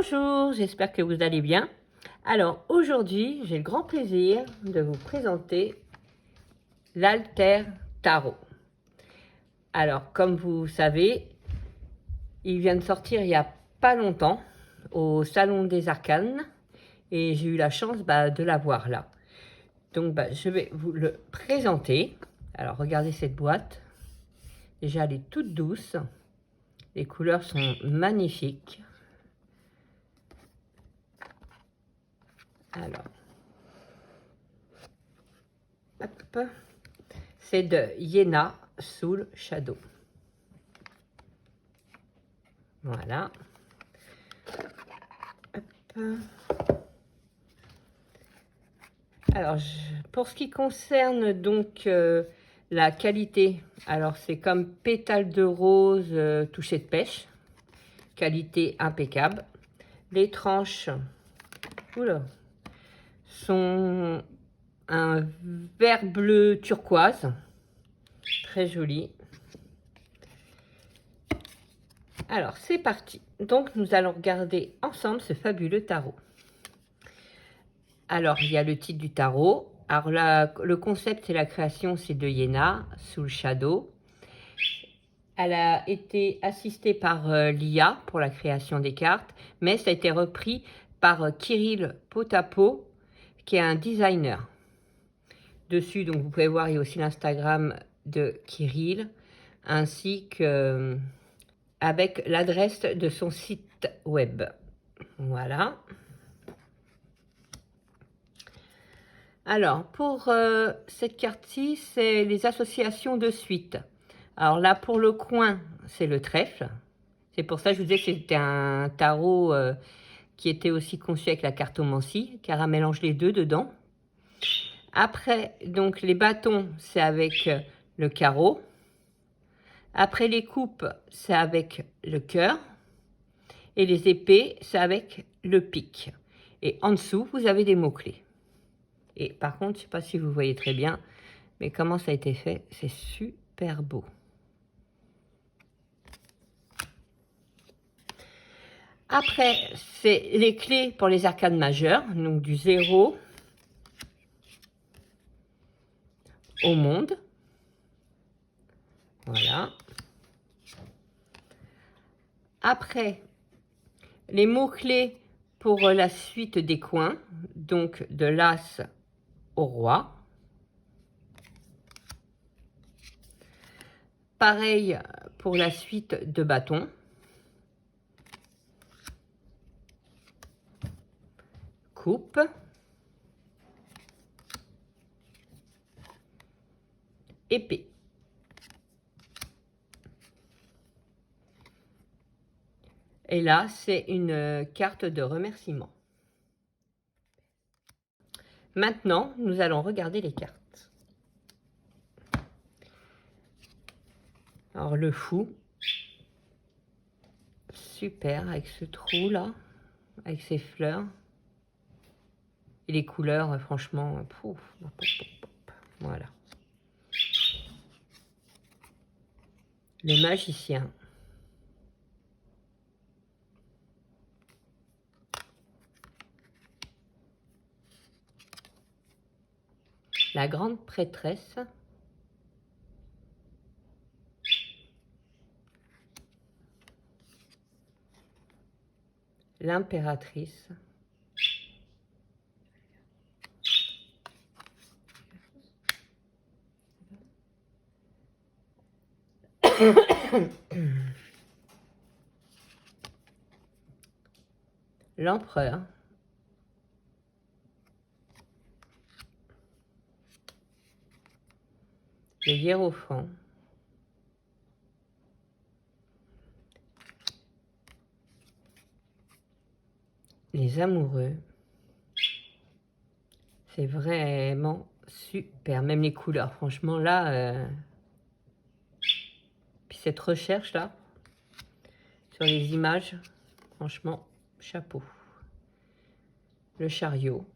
Bonjour, j'espère que vous allez bien. Alors aujourd'hui, j'ai le grand plaisir de vous présenter l'Alter Tarot. Alors comme vous savez, il vient de sortir il n'y a pas longtemps au Salon des Arcanes et j'ai eu la chance de l'avoir là. Donc je vais vous le présenter. Alors regardez cette boîte. Déjà elle est toute douce. Les couleurs sont magnifiques. Alors, hop, c'est de Yéna Soul Shadow. Voilà. Hop. Alors, pour ce qui concerne donc la qualité, alors c'est comme pétale de rose touché de pêche, qualité impeccable. Les tranches, oula, sont un vert bleu turquoise, très joli. Alors c'est parti, donc nous allons regarder ensemble ce fabuleux tarot. Alors il y a le titre du tarot. Alors là, le concept et la création c'est de Yéna Soul Shadow. Elle a été assistée par l'IA pour la création des cartes, mais ça a été repris par Kirill Potapo, qui est un designer. Dessus, donc vous pouvez voir, il y a aussi l'Instagram de Kirill, ainsi que avec l'adresse de son site web. Voilà. Alors, pour cette carte-ci, c'est les associations de suite. Alors là, pour le coin, c'est le trèfle. C'est pour ça que je vous disais que c'était un tarot qui était aussi conçu avec la cartomancie, car elle mélange les deux dedans. Après, donc les bâtons, c'est avec le carreau. Après les coupes, c'est avec le cœur. Et les épées, c'est avec le pic. Et en dessous, vous avez des mots-clés. Et par contre, je ne sais pas si vous voyez très bien, mais comment ça a été fait, c'est super beau. Après, c'est les clés pour les arcanes majeures, donc du 0 au monde. Voilà. Après, les mots-clés pour la suite des coins, donc de l'As au Roi. Pareil pour la suite de bâtons. Coupe. Épée. Et là, c'est une carte de remerciement. Maintenant, nous allons regarder les cartes. Alors, le fou. Super, avec ce trou là, avec ses fleurs. Et les couleurs, franchement, pouf, pop, pop, pop. Voilà. Le magicien. La grande prêtresse. L'impératrice. L'empereur. Le hiérophant. Les amoureux. C'est vraiment super, même les couleurs, franchement là. Puis cette recherche là, sur les images, franchement, chapeau. Le chariot.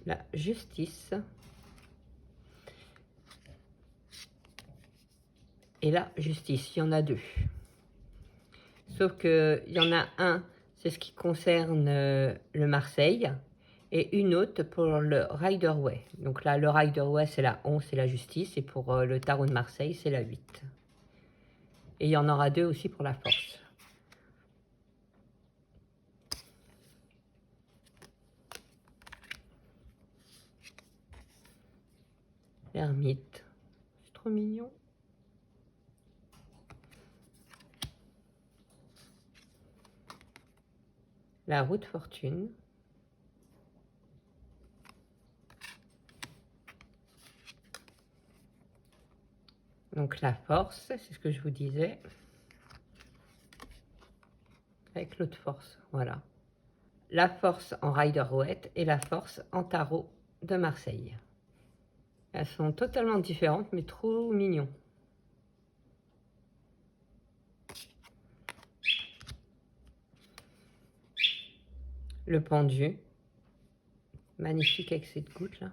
La justice. et la justice. Il y en a deux. Sauf qu'il y en a un, c'est ce qui concerne le Marseille, et une autre pour le Rider-Waite. Donc là, le Rider-Waite, c'est la 11, c'est la justice, et pour le tarot de Marseille, c'est la 8. Et il y en aura deux aussi pour la force. L'ermite, c'est trop mignon. La roue de fortune. Donc la force, c'est ce que je vous disais. Avec l'autre force, voilà. La force en Rider-Waite et la force en tarot de Marseille. Elles sont totalement différentes, mais trop mignons. Le pendu. Magnifique avec cette goutte là.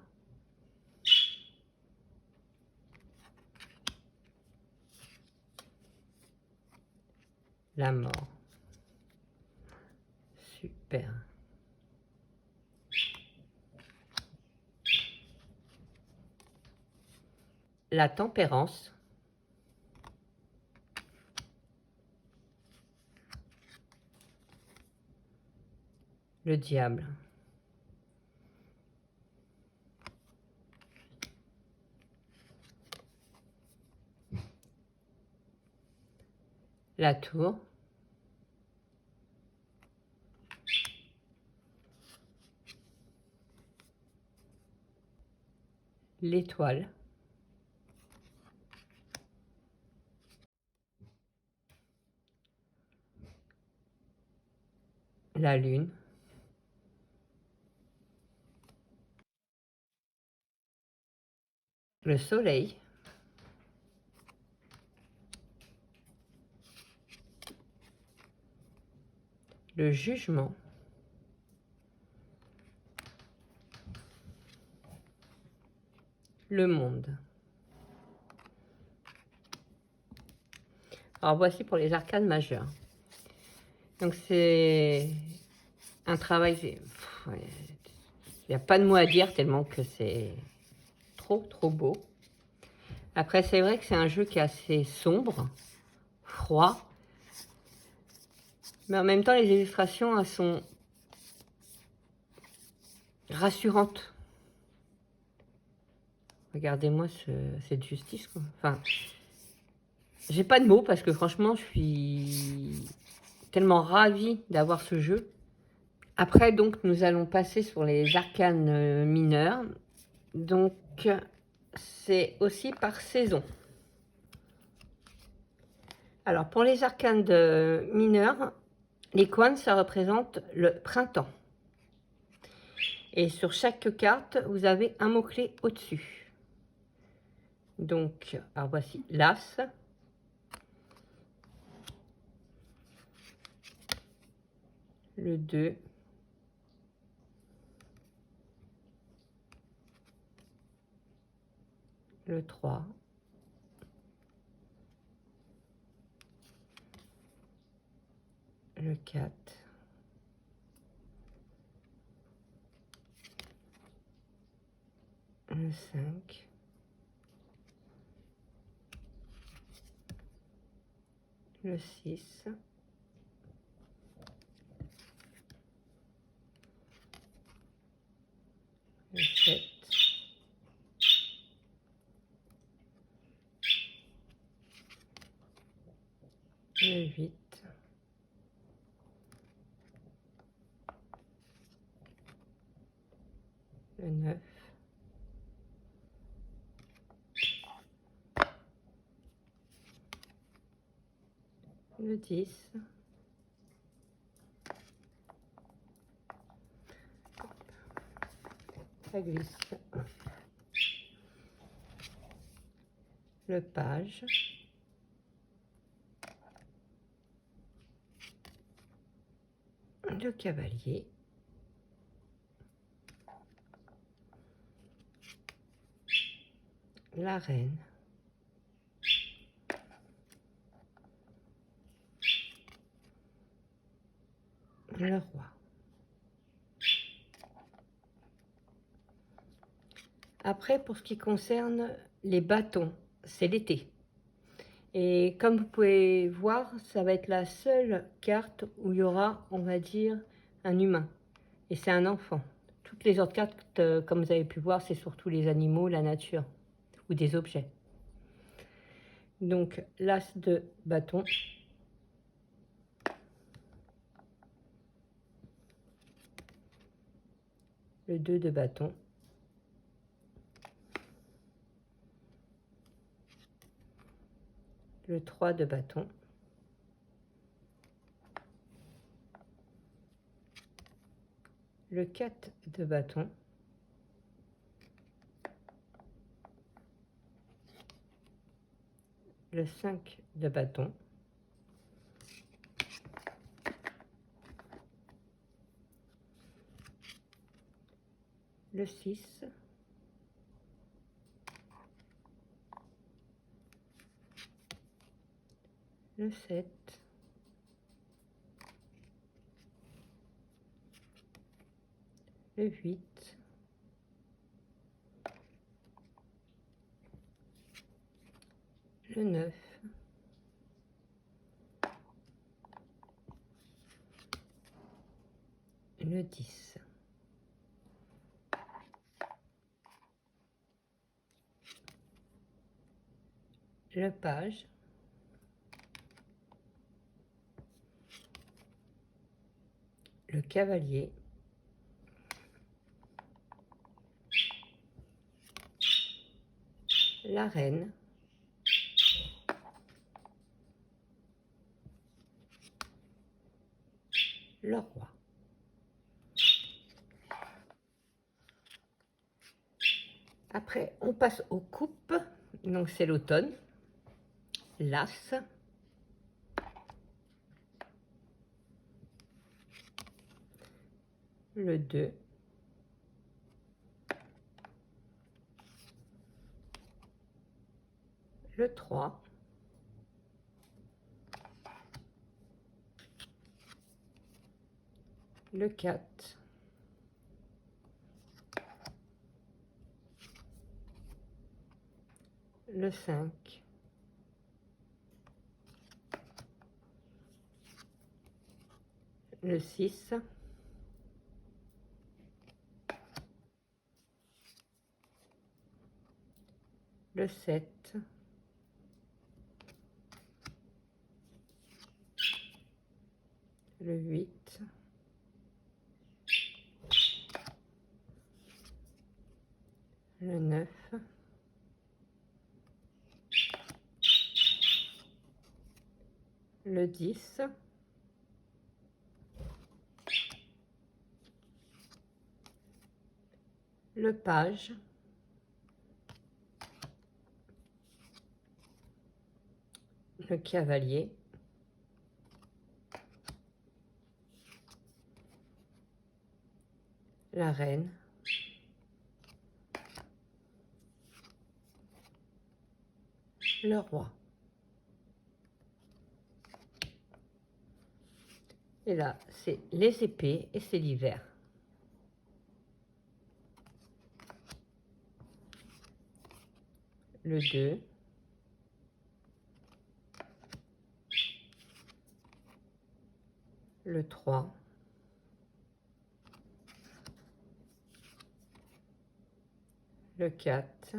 La mort. Super. La tempérance. Le diable. La tour. L'étoile. La lune. Le soleil. Le jugement. Le monde. Alors voici pour les arcanes majeures. Donc c'est un travail, il n'y a pas de mots à dire tellement que c'est trop beau. Après c'est vrai que c'est un jeu qui est assez sombre, froid, mais en même temps les illustrations elles sont rassurantes. Regardez-moi cette justice quoi. Enfin, j'ai pas de mots parce que franchement je suis tellement ravie d'avoir ce jeu. Après donc nous allons passer sur les arcanes mineurs. Donc c'est aussi par saison. Alors pour les arcanes mineurs, les coins ça représente le printemps. Et sur chaque carte, vous avez un mot-clé au-dessus. Donc, alors voici l'As, le 2, le 3, le 4, le 5, le 6, le 7, le 8, le 9, le 10, ça glisse, le page, le cavalier, la reine, le roi. Après, pour ce qui concerne les bâtons, c'est l'été. Et comme vous pouvez voir, ça va être la seule carte où il y aura, on va dire, un humain. Et c'est un enfant. Toutes les autres cartes, comme vous avez pu voir, c'est surtout les animaux, la nature ou des objets. Donc, l'as de bâton. Le 2 de bâton. Le 3 de bâton. Le 4 de bâton. Le 5 de bâton. Le 6. Le 7. Le 8. Le 9. Le 10. Le page. Le cavalier. La reine. Le roi. Après, on passe aux coupes. Donc, c'est l'automne. L'as. Le 2. Le 3. Le 4. Le 5. Le 6. Le 7. Le 8. Le 9. Le 10. Le page. Le cavalier. La reine. Le roi. Et là, c'est les épées et c'est l'hiver. Le 2. Le 3. Le 4.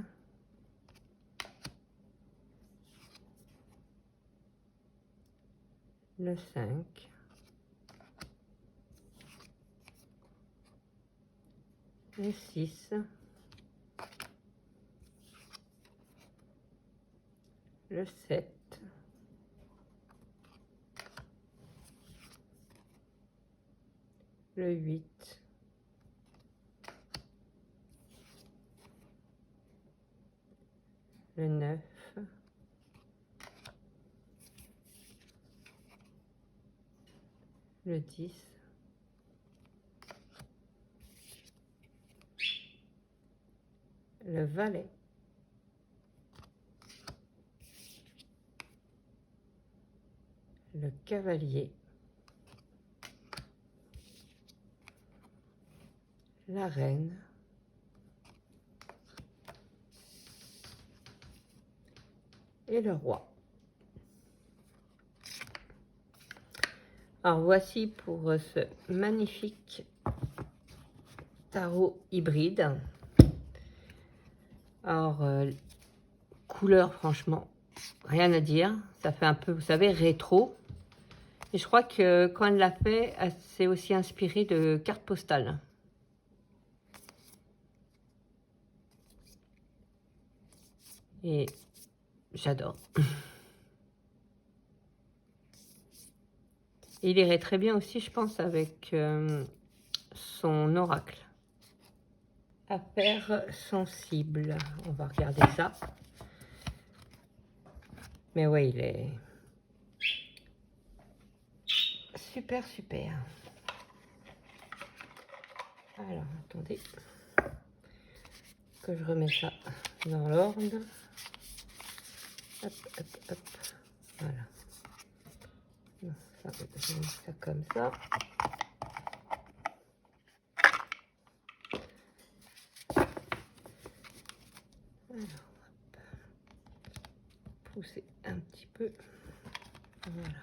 Le 5. Le 6. Le 7. Le 8. Le 9. Le 10. Le valet. Le cavalier. la reine et le roi. Alors voici pour ce magnifique tarot hybride. Alors couleur, franchement, rien à dire. Ça fait un peu, vous savez, rétro. Et je crois que quand elle l'a fait, elle s'est aussi inspirée de cartes postales. Et j'adore. Il irait très bien aussi, je pense, avec son oracle. Affaires sensibles. On va regarder ça. Mais ouais, il est super, super. Alors, attendez. Que je remets ça dans l'ordre. Hop, hop, hop. Voilà. Ça, je mets ça comme ça. Alors, hop. Pousser un petit peu. Voilà.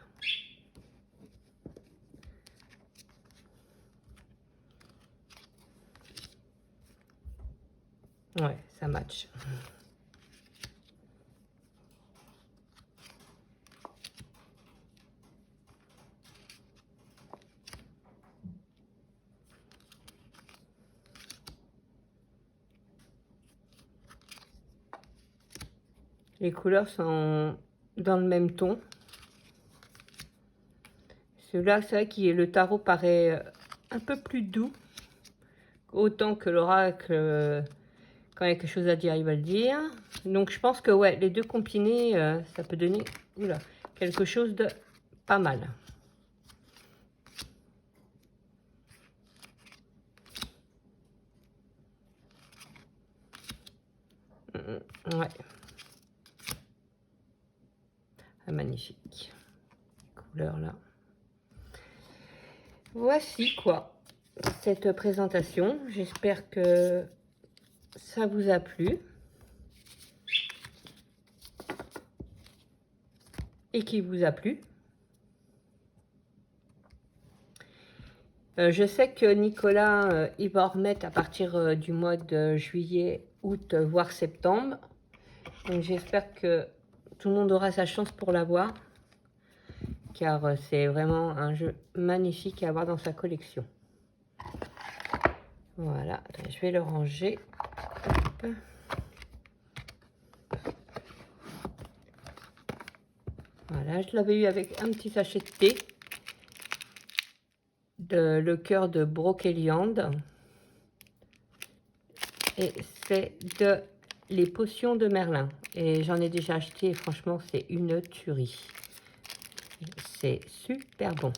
Ouais, ça match. Les couleurs sont dans le même ton. Celui-là, c'est vrai que le tarot paraît un peu plus doux. Autant que l'oracle, quand il y a quelque chose à dire, il va le dire. Donc je pense que ouais, les deux combinés, ça peut donner quelque chose de pas mal. Ouais. Ah, magnifique. Couleur là. Voici quoi, cette présentation. J'espère que ça vous a plu. Et qu'il vous a plu. Je sais que Nicolas, il va en remettre à partir du mois de juillet, août, voire septembre. Donc j'espère que tout le monde aura sa chance pour l'avoir. Car c'est vraiment un jeu magnifique à avoir dans sa collection. Voilà, attendez, je vais le ranger. Hop. Voilà, je l'avais eu avec un petit sachet de thé. Le cœur de Brocéliande. Et c'est de les potions de Merlin. Et j'en ai déjà acheté et franchement, c'est une tuerie. C'est super bon.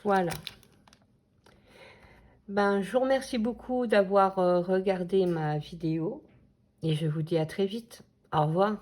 Voilà. Ben, je vous remercie beaucoup d'avoir regardé ma vidéo. Et je vous dis à très vite. Au revoir.